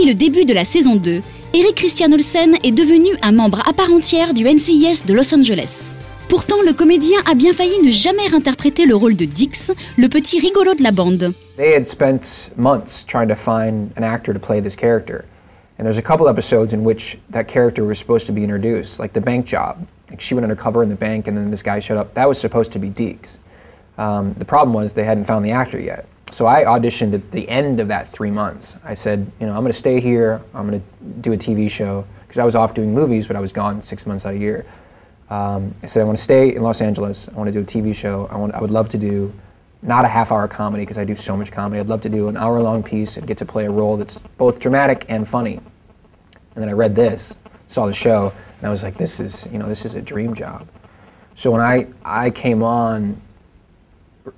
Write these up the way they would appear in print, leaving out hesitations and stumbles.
Depuis le début de la saison 2, Christian Olsen est devenu un membre à part entière du NCIS de Los Angeles. Pourtant, le comédien a bien failli ne jamais réinterpréter le rôle de Deeks, le petit rigolo de la bande. They had spent months trying to find an actor to play this character. And there's a couple episodes in which that character was supposed to be introduced, like the bank job. Like she went undercover in the bank and then this guy showed up. That was supposed to be Deeks. The problem was they hadn't found the actor yet. So I auditioned at the end of that 3 months. I said, you know, I'm going to stay here. I'm going to do a TV show. Because I was off doing movies, but I was gone 6 months out of the year. I said, I want to stay in Los Angeles. I want to do a TV show. I would love to do not a half-hour comedy, because I do so much comedy. I'd love to do an hour-long piece and get to play a role that's both dramatic and funny. And then I read this, saw the show, and I was like, this is a dream job. So when I came on,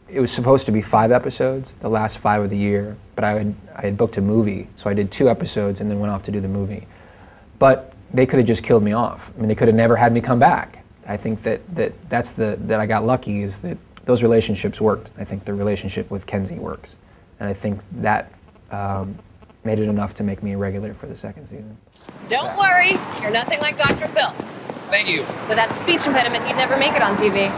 it was supposed to be 5 episodes, the last 5 of the year, but I had booked a movie, so I did 2 episodes and then went off to do the movie. But they could have just killed me off. I mean, they could have never had me come back. I think that I got lucky, is that those relationships worked. I think the relationship with Kenzie works. And I think that made it enough to make me a regular for the 2nd season. Don't worry, you're nothing like Dr. Phil. Thank you. With that speech impediment, you'd never make it on TV.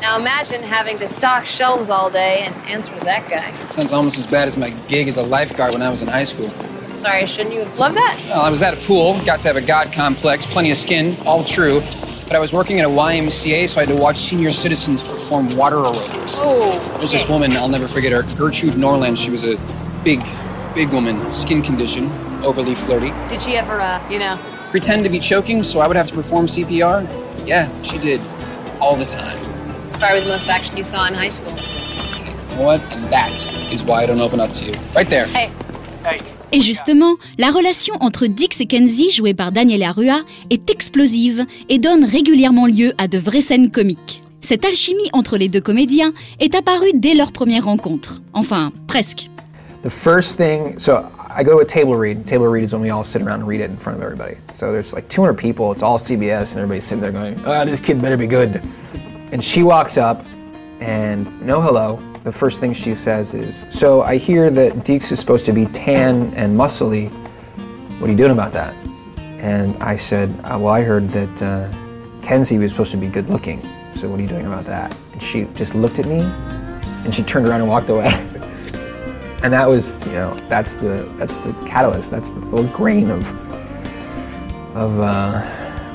Now imagine having to stock shelves all day and answer to that guy. Sounds almost as bad as my gig as a lifeguard when I was in high school. Sorry, shouldn't you have loved that? Well, I was at a pool, got to have a god complex, plenty of skin, all true. But I was working at a YMCA, so I had to watch senior citizens perform water aerobics. Oh, There's this woman, I'll never forget her, Gertrude Norland. She was a big woman, skin condition, overly flirty. Did she ever, Pretend to be choking, so I would have to perform CPR? Yeah, she did. All the time. It's probably the most action you saw in high school. You know what? And that is why I don't open up to you. Right there. Hey. Hey. Et justement, la relation entre Deeks et Kenzie, jouée par Daniela Rua, est explosive et donne régulièrement lieu à de vraies scènes comiques. Cette alchimie entre les deux comédiens est apparue dès leur première rencontre. Enfin, presque. The first thing, so I go to a table read. Table read is when we all sit around and read it in front of everybody. So there's like 200 people, it's all CBS, and everybody's sitting there going, oh, this kid better be good. And she walks up, and no hello. The first thing she says is, so I hear that Deeks is supposed to be tan and muscly. What are you doing about that? And I said, well, I heard that Kenzie was supposed to be good looking. So what are you doing about that? And she just looked at me, and she turned around and walked away. And that was, that's the catalyst. That's the little grain of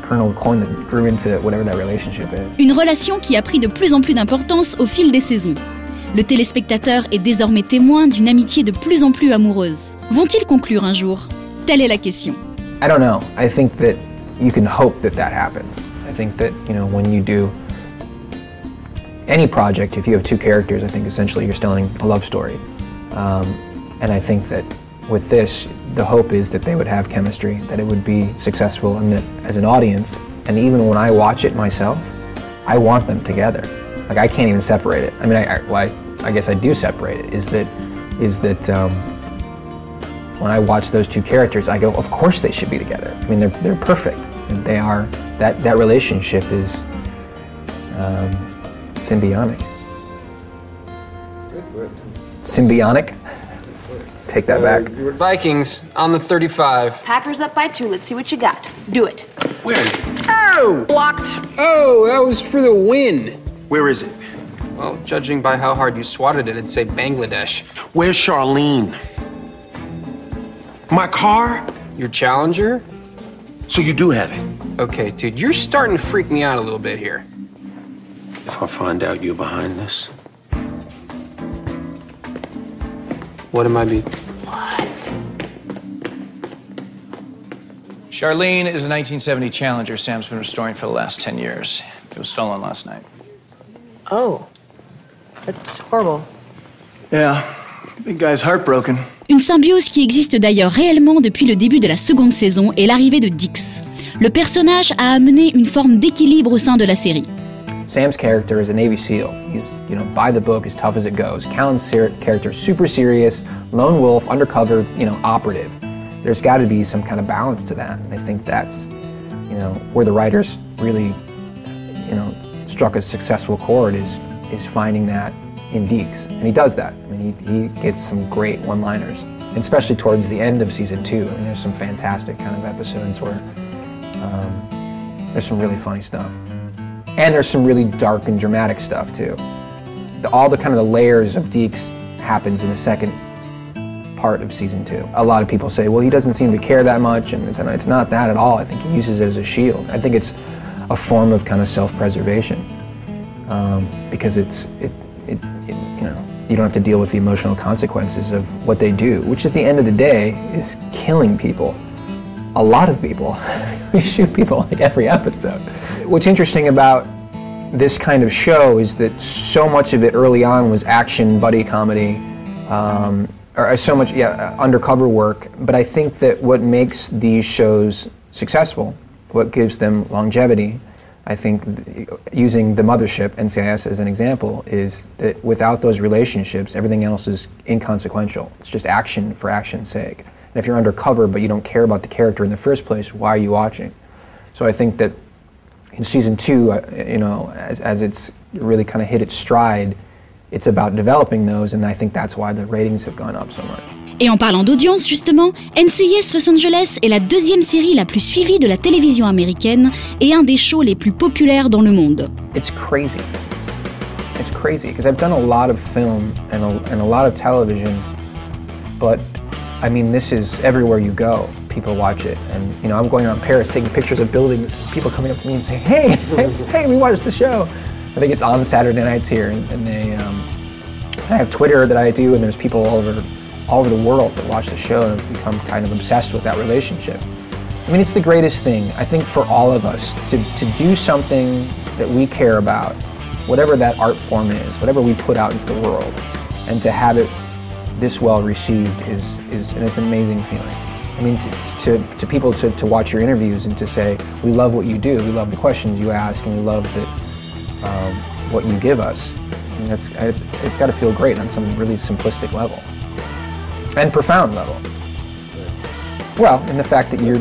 kernel of corn that grew into whatever that relationship is. Une relation qui a pris de plus en plus d'importance au fil des saisons. Le téléspectateur est désormais témoin d'une amitié de plus en plus amoureuse. Vont-ils conclure un jour? Telle est la question. I don't know. I think that you can hope that happens. I think that, when you do any project, if you have 2 characters, I think essentially you're telling a love story. And I think that with this, the hope is that they would have chemistry, that it would be successful, and that as an audience, and even when I watch it myself, I want them together. Like, I can't even separate it. I mean, I guess I do separate it, is that when I watch those 2 characters, I go, of course they should be together. I mean, they're perfect. They are, that relationship is symbiotic. Symbiotic? Take that back. Vikings on the 35. Packers up by 2. Let's see what you got. Do it. Where is it? Oh! Blocked. Oh, that was for the win. Where is it? Well, judging by how hard you swatted it, it'd say Bangladesh. Where's Charlene? My car? Your challenger? So you do have it? Okay, dude, you're starting to freak me out a little bit here. If I find out you're behind this. What am I be? What? Charlene is a 1970 Challenger Sam's been restoring for the last 10 years. It was stolen last night. Oh. That's horrible. Yeah, big guy's heartbroken. Une symbiose qui existe d'ailleurs réellement depuis le début de la 2e saison et l'arrivée de Deeks. Le personnage a amené une forme d'équilibre au sein de la série. Sam's character is a Navy SEAL. He's, by the book, as tough as it goes. Callan's character, super serious, lone wolf, undercover, operative. There's got to be some kind of balance to that. And I think that's, where the writers really, struck a successful chord is finding that in Deeks. And he does that. I mean, he gets some great one-liners especially towards the end of season 2. I mean, there's some fantastic kind of episodes where there's some really funny stuff. And there's some really dark and dramatic stuff too. All the kind of the layers of Deeks happens in the second part of season 2. A lot of people say, well, he doesn't seem to care that much, and it's not that at all. I think he uses it as a shield. I think it's a form of kind of self-preservation, because you know, you don't have to deal with the emotional consequences of what they do, which at the end of the day is killing people. A lot of people. We shoot people like every episode. What's interesting about this kind of show is that so much of it early on was action, buddy comedy, or so much undercover work, but I think that what makes these shows successful, what gives them longevity, I think using the mothership, NCIS as an example, is that without those relationships, everything else is inconsequential. It's just action for action's sake. And if you're undercover but you don't care about the character in the first place, why are you watching? So I think that in season 2, you know, as it's really kind of hit its stride, it's about developing those, and I think that's why the ratings have gone up so much. Et en parlant d'audience, justement, NCIS Los Angeles est la deuxième série la plus suivie de la télévision américaine et un des shows les plus populaires dans le monde. It's crazy. It's crazy, because I've done a lot of film and a lot of television, but I mean, this is everywhere you go. People watch it, and you know, I'm going around Paris taking pictures of buildings, people coming up to me and saying, hey, we watched the show. I think it's on Saturday nights here, and they, I have Twitter that I do, and there's people all over the world that watch the show and have become kind of obsessed with that relationship. I mean, it's the greatest thing, I think, for all of us, to do something that we care about, whatever that art form is, whatever we put out into the world, and to have it this well received is an amazing feeling. I mean, to people to watch your interviews and to say, we love what you do, we love the questions you ask, and we love what you give us. I mean, it's got to feel great on some really simplistic level. And profound level. Well, in the fact that you're...